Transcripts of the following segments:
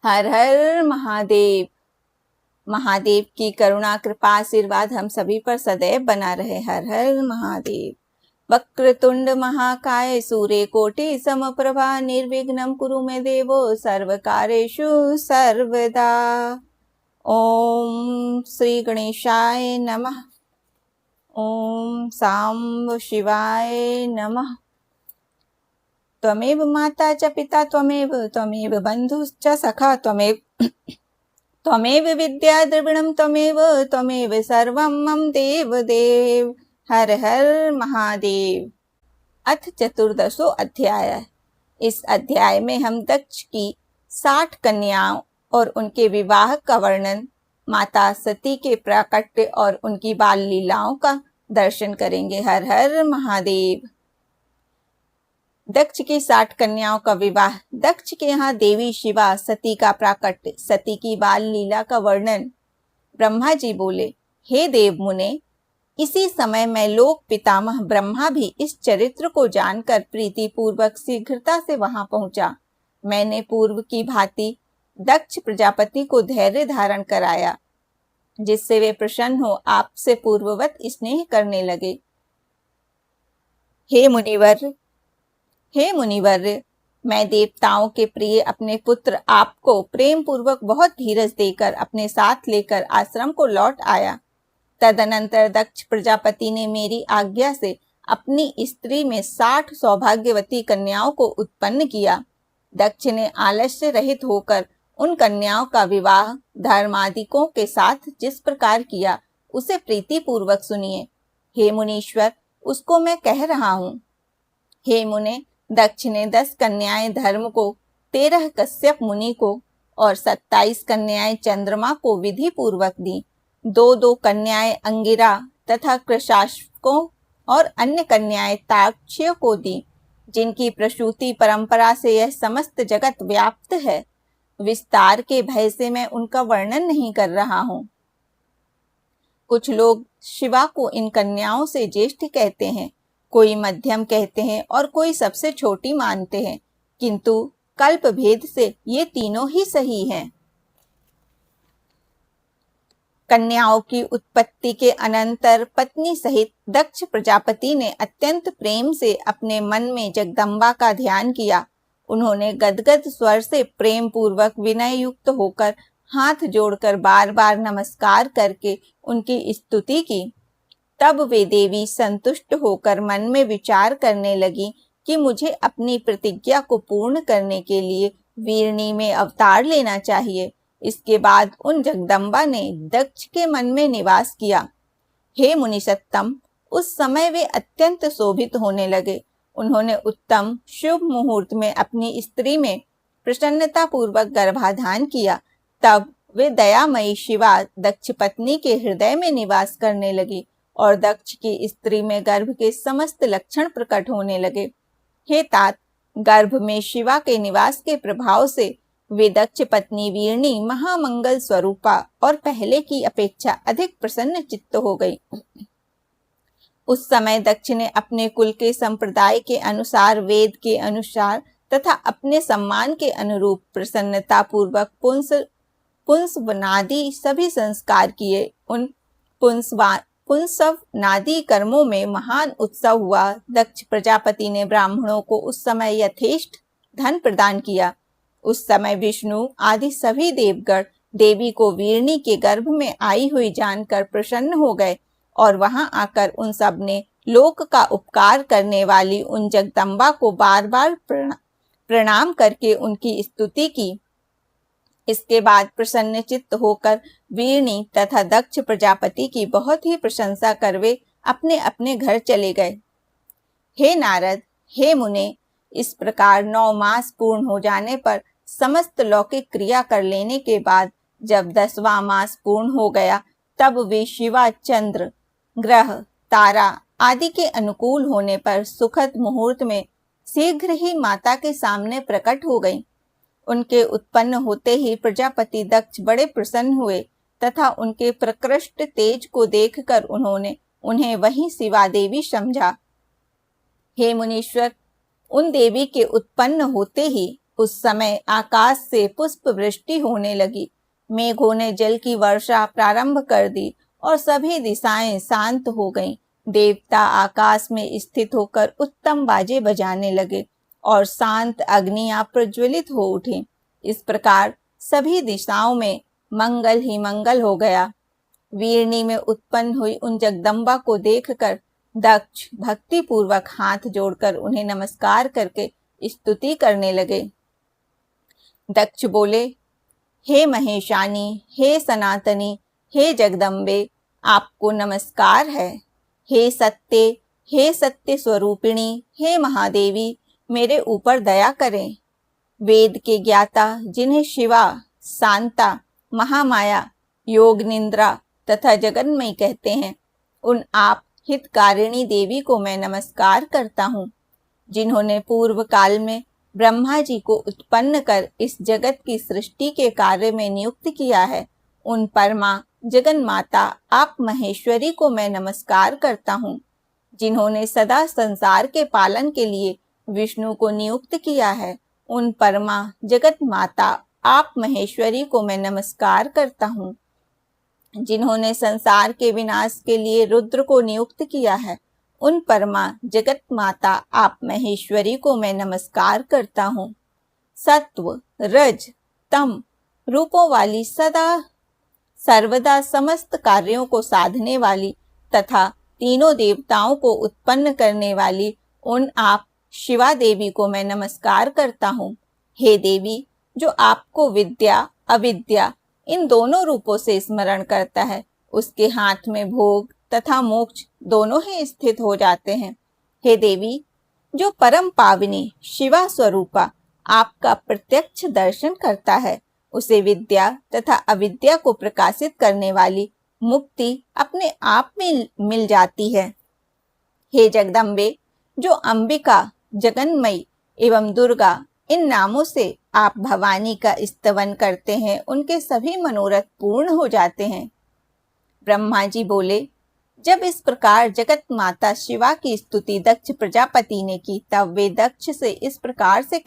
हर हर महादेव। महादेव की करुणा कृपा आशीर्वाद हम सभी पर सदैव बना रहे। हर हर महादेव। वक्रतुंड महाकाय सूर्यकोटि समप्रभा निर्विघ्नं कुरु मे देवो सर्वकार्येषु सर्वदा। ओम श्री गणेशाय नमः। ओम सांब शिवाय नमः। त्वमेव माता च पिता त्वमेव बंधुश्च सखा त्वमेव विद्या द्रविणं त्वमेव सर्वं मम देव। हर हर महादेव। अथ चतुर्दशो अध्याय। इस अध्याय में हम दक्ष की 60 कन्याओं और उनके विवाह का वर्णन, माता सती के प्राकट्य और उनकी बाल लीलाओं का दर्शन करेंगे। हर हर महादेव। दक्ष की 60 कन्याओं का विवाह। दक्ष के यहाँ देवी शिवा, सती का प्राकट्य, सती की बाल लीला का वर्णन। ब्रह्मा जी बोले, हे देव मुने, इसी समय मैं लोक पितामह ब्रह्मा भी इस चरित्र को जानकर प्रीति पूर्वक शीघ्रता से वहां पहुंचा। मैंने पूर्व की भांति दक्ष प्रजापति को धैर्य धारण कराया, जिससे वे प्रसन्न हो आपसे पूर्ववत स्नेह करने लगे। हे मुनिवर्य, मैं देवताओं के प्रिय अपने पुत्र आपको प्रेम पूर्वक बहुत धीरज देकर अपने साथ लेकर आश्रम को लौट आया। तदनंतर दक्ष प्रजापति ने मेरी आज्ञा से अपनी स्त्री में 60 सौभाग्यवती कन्याओं को उत्पन्न किया। दक्ष ने आलस्य रहित होकर उन कन्याओं का विवाह धर्मादिकों के साथ जिस प्रकार किया, उसे प्रीति पूर्वक सुनिए। हे मुनीश्वर, उसको मैं कह रहा हूँ। हे मुने, दक्ष ने 10 कन्याएं धर्म को, 13 कश्यप मुनि को और 27 कन्याएं चंद्रमा को विधि पूर्वक दी। 2 कन्याएं अंगिरा तथा कृशाश्वकों और अन्य कन्याएं ताक्षियों को दी, जिनकी प्रसूति परंपरा से यह समस्त जगत व्याप्त है। विस्तार के भय से मैं उनका वर्णन नहीं कर रहा हूँ। कुछ लोग शिवा को इन कन्याओं से ज्येष्ठ कहते हैं, कोई मध्यम कहते हैं और कोई सबसे छोटी मानते हैं, किंतु कल्प भेद से ये तीनों ही सही हैं। कन्याओं की उत्पत्ति के अनंतर पत्नी सहित दक्ष प्रजापति ने अत्यंत प्रेम से अपने मन में जगदम्बा का ध्यान किया। उन्होंने गदगद स्वर से प्रेम पूर्वक विनय युक्त होकर हाथ जोड़कर बार बार नमस्कार करके उनकी स्तुति की। तब वे देवी संतुष्ट होकर मन में विचार करने लगी कि मुझे अपनी प्रतिज्ञा को पूर्ण करने के लिए वीरणी में अवतार लेना चाहिए। इसके बाद उन जगदम्बा ने दक्ष के मन में निवास किया। हे मुनिसत्तम, उस समय वे अत्यंत शोभित होने लगे। उन्होंने उत्तम शुभ मुहूर्त में अपनी स्त्री में प्रसन्नता पूर्वक गर्भाधान किया। तब वे दयामयी शिवा दक्ष पत्नी के हृदय में निवास करने लगी और दक्ष की स्त्री में गर्भ के समस्त लक्षण प्रकट होने लगे। हे तात, गर्भ में शिवा के निवास के प्रभाव से वे दक्ष पत्नी वीरणी महामंगल स्वरूपा और पहले की अपेक्षा अधिक प्रसन्न चित्त हो गई। उस समय दक्ष ने अपने कुल के संप्रदाय के अनुसार, वेद के अनुसार तथा अपने सम्मान के अनुरूप प्रसन्नता पूर्वक पुंसवनादि सभी संस्कार किए। उन पुंसव नादी कर्मों में महान उत्सव हुआ। दक्ष प्रजापति ने ब्राह्मणों को उस समय यथेष्ट धन प्रदान किया। उस समय विष्णु आदि सभी देवगण देवी को वीरणी के गर्भ में आई हुई जानकर प्रसन्न हो गए और वहां आकर उन सब ने लोक का उपकार करने वाली उन जगदम्बा को बार बार प्रणाम करके उनकी स्तुति की। इसके बाद प्रसन्न चित्त होकर वीरणी तथा दक्ष प्रजापति की बहुत ही प्रशंसा कर वे अपने अपने घर चले गए। हे नारद, हे मुने, इस प्रकार 9 मास पूर्ण हो जाने पर समस्त लौकिक क्रिया कर लेने के बाद जब 10वां मास पूर्ण हो गया, तब वे शिवा, चंद्र, ग्रह, तारा आदि के अनुकूल होने पर सुखद मुहूर्त में शीघ्र ही माता के सामने प्रकट हो गई। उनके उत्पन्न होते ही प्रजापति दक्ष बड़े प्रसन्न हुए तथा उनके प्रकृष्ट तेज को देखकर उन्होंने उन्हें वही शिवा देवी समझा। हे मुनीश्वर, उन देवी के उत्पन्न होते ही उस समय आकाश से पुष्प वृष्टि होने लगी, मेघों ने जल की वर्षा प्रारंभ कर दी और सभी दिशाएं शांत हो गईं। देवता आकाश में स्थित होकर उत्तम बाजे बजाने लगे और शांत अग्नियां प्रज्वलित हो उठी। इस प्रकार सभी दिशाओं में मंगल ही मंगल हो गया। वीरणी में उत्पन्न हुई उन जगदम्बा को देखकर दक्ष भक्ति पूर्वक हाथ जोड़कर उन्हें नमस्कार करके स्तुति करने लगे। दक्ष बोले, हे महेशानी, हे सनातनी, हे जगदम्बे, आपको नमस्कार है। हे सत्य स्वरूपिणी, हे महादेवी, मेरे ऊपर दया करें। वेद के ज्ञाता, जिन्हें शिवा, शांता, महामाया, योग निंद्रा तथा जगन्मयी कहते हैं, उन आप हितकारिणी देवी को मैं नमस्कार करता हूँ, जिन्होंने पूर्व काल में ब्रह्मा जी को उत्पन्न कर इस जगत की सृष्टि के कार्य में नियुक्त किया है। उन परमा जगन माता आप महेश्वरी को मैं नमस्कार करता हूँ, जिन्होंने सदा संसार के पालन के लिए विष्णु को नियुक्त किया है। उन परमा जगत माता आप महेश्वरी को मैं नमस्कार करता हूँ, जिन्होंने संसार के विनाश के लिए रुद्र को नियुक्त किया है। उन परमा जगत माता आप महेश्वरी को मैं नमस्कार करता हूँ। सत्व, रज, तम रूपों वाली सदा सर्वदा समस्त कार्यों को साधने वाली तथा तीनों देवताओं को उत्पन्न करने वाली उन आप शिवा देवी को मैं नमस्कार करता हूँ। हे देवी, जो आपको विद्या अविद्या इन दोनों रूपों से स्मरण करता है, उसके हाथ में भोग तथा मोक्ष दोनों ही स्थित हो जाते हैं। हे देवी, जो परम पावनी शिवा स्वरूपा आपका प्रत्यक्ष दर्शन करता है, उसे विद्या तथा अविद्या को प्रकाशित करने वाली मुक्ति अपने आप में मिल जाती है। हे जगदम्बे, जो अंबिका, जगन्मयी एवं दुर्गा इन नामों से आप भवानी का स्तवन करते हैं, उनके सभी मनोरथ पूर्ण हो जाते हैं। ब्रह्मा जी बोले, जब इस प्रकार जगत माता शिवा की स्तुति दक्ष प्रजापति ने की, तब वे दक्ष से इस प्रकार से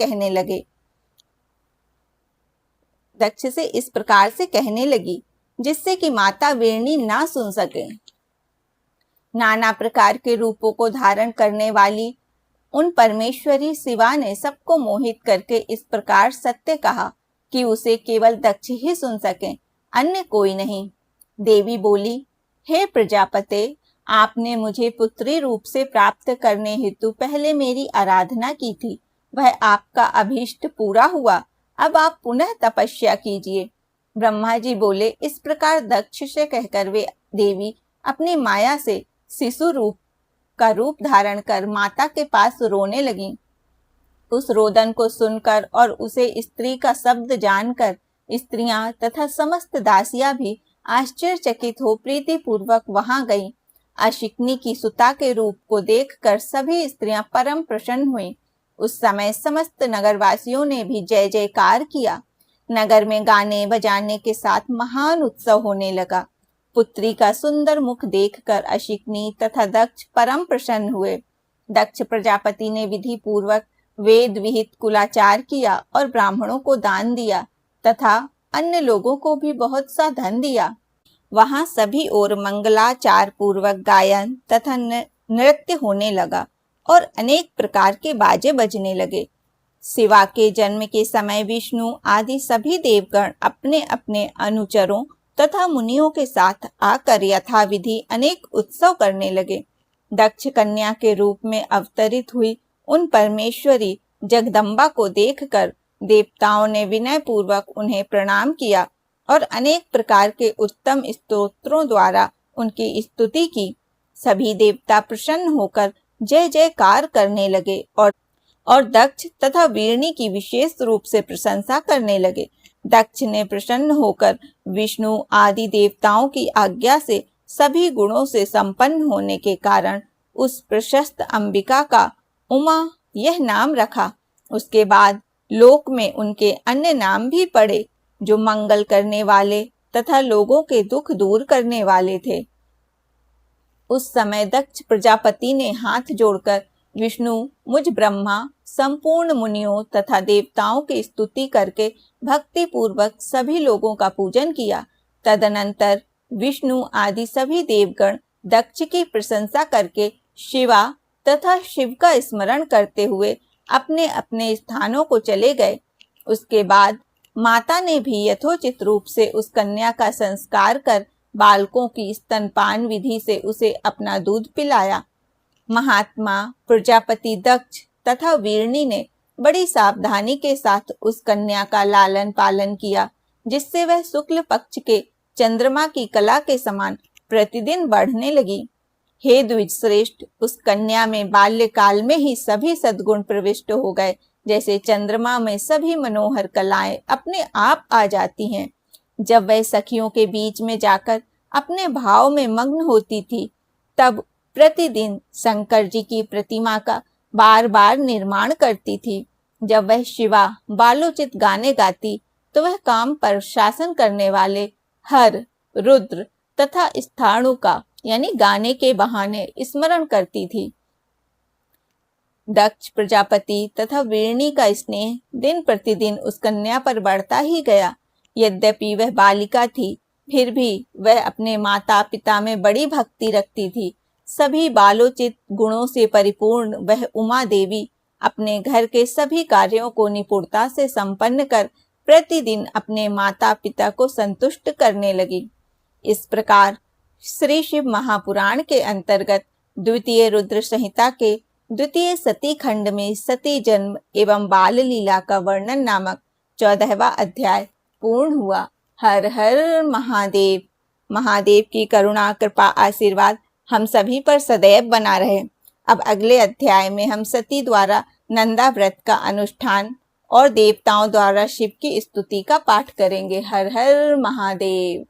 कहने लगी, जिससे कि माता वीरणी ना सुन सके। नाना प्रकार के रूपों को धारण करने वाली उन परमेश्वरी शिवा ने सबको मोहित करके इस प्रकार सत्य कहा कि उसे केवल दक्ष ही सुन सके, अन्य कोई नहीं। देवी बोली, हे प्रजापते, आपने मुझे पुत्री रूप से प्राप्त करने हेतु पहले मेरी आराधना की थी, वह आपका अभीष्ट पूरा हुआ, अब आप पुनः तपस्या कीजिए। ब्रह्मा जी बोले, इस प्रकार दक्ष से कहकर वे देवी अपनी माया से शिशु रूप का रूप धारण कर माता के पास रोने लगी। उस रोदन को सुनकर और उसे स्त्री का शब्द जानकर स्त्रियां तथा समस्त दासियां भी आश्चर्यचकित हो प्रीति पूर्वक वहां गईं। अशिकनी की सुता के रूप को देखकर सभी स्त्रियां परम प्रसन्न हुईं। उस समय समस्त नगरवासियों ने भी जय जयकार किया। नगर में गाने बजाने के साथ महान उत्सव होने लगा। पुत्री का सुंदर मुख देखकर अशिकनी तथा दक्ष परम प्रसन्न हुए। दक्ष प्रजापति ने विधि पूर्वक वेद विहित कुलाचार किया और ब्राह्मणों को दान दिया तथा अन्य लोगों को भी बहुत सा धन दिया। वहां सभी ओर मंगलाचार पूर्वक गायन तथा नृत्य होने लगा और अनेक प्रकार के बाजे बजने लगे। शिवा के जन्म के समय विष्णु आदि सभी देवगण अपने अपने अनुचरों तथा मुनियों के साथ आकर यथाविधि अनेक उत्सव करने लगे। दक्ष कन्या के रूप में अवतरित हुई उन परमेश्वरी जगदम्बा को देखकर देवताओं ने विनय पूर्वक उन्हें प्रणाम किया और अनेक प्रकार के उत्तम स्तोत्रों द्वारा उनकी स्तुति की। सभी देवता प्रसन्न होकर जय जयकार करने लगे और दक्ष तथा वीरणी की विशेष रूप से प्रशंसा करने लगे। दक्ष ने प्रसन्न होकर विष्णु आदि देवताओं की आज्ञा से सभी गुणों से संपन्न होने के कारण उस प्रशस्त अंबिका का उमा यह नाम रखा। उसके बाद लोक में उनके अन्य नाम भी पड़े, जो मंगल करने वाले तथा लोगों के दुख दूर करने वाले थे। उस समय दक्ष प्रजापति ने हाथ जोड़कर विष्णु मुझ ब्रह्मा संपूर्ण मुनियों तथा देवताओं की स्तुति करके भक्ति पूर्वक सभी लोगों का पूजन किया। तदनंतर विष्णु आदि सभी देवगण दक्ष की प्रशंसा करके शिवा तथा शिव का स्मरण करते हुए अपने अपने स्थानों को चले गए। उसके बाद माता ने भी यथोचित रूप से उस कन्या का संस्कार कर बालकों की स्तनपान विधि से उसे अपना दूध पिलाया। महात्मा प्रजापति दक्ष तथा वीरनी ने बड़ी सावधानी के साथ उस कन्या का लालन पालन किया, जिससे वह शुक्ल पक्ष के चंद्रमा की कला के समान प्रतिदिन बढ़ने लगी। हे द्विज श्रेष्ठ, उस कन्या में बाल्यकाल में ही सभी सद्गुण प्रविष्ट हो गए। जैसे चंद्रमा में सभी मनोहर कलाएं अपने आप आ जाती हैं। जब वह सखियों के बीच में जाकर अपने भाव में मग्न होती थी, तब प्रतिदिन शंकर जी की प्रतिमा का बार बार निर्माण करती थी। जब वह शिवा बालोचित गाने गाती, तो वह काम पर शासन करने वाले हर, रुद्र तथा स्थाणु का यानी गाने के बहाने स्मरण करती थी। दक्ष प्रजापति तथा वीरनी का स्नेह दिन प्रतिदिन उस कन्या पर बढ़ता ही गया। यद्यपि वह बालिका थी, फिर भी वह अपने माता पिता में बड़ी भक्ति रखती थी। सभी बालोचित गुणों से परिपूर्ण वह उमा देवी अपने घर के सभी कार्यों को निपुणता से संपन्न कर प्रतिदिन अपने माता पिता को संतुष्ट करने लगी। इस प्रकार श्री शिव महापुराण के अंतर्गत द्वितीय रुद्र संहिता के द्वितीय सती खंड में सती जन्म एवं बाल लीला का वर्णन नामक 14वां अध्याय पूर्ण हुआ। हर हर महादेव। महादेव की करुणा कृपा आशीर्वाद हम सभी पर सदैव बना रहे। अब अगले अध्याय में हम सती द्वारा नंदा व्रत का अनुष्ठान और देवताओं द्वारा शिव की स्तुति का पाठ करेंगे। हर हर महादेव।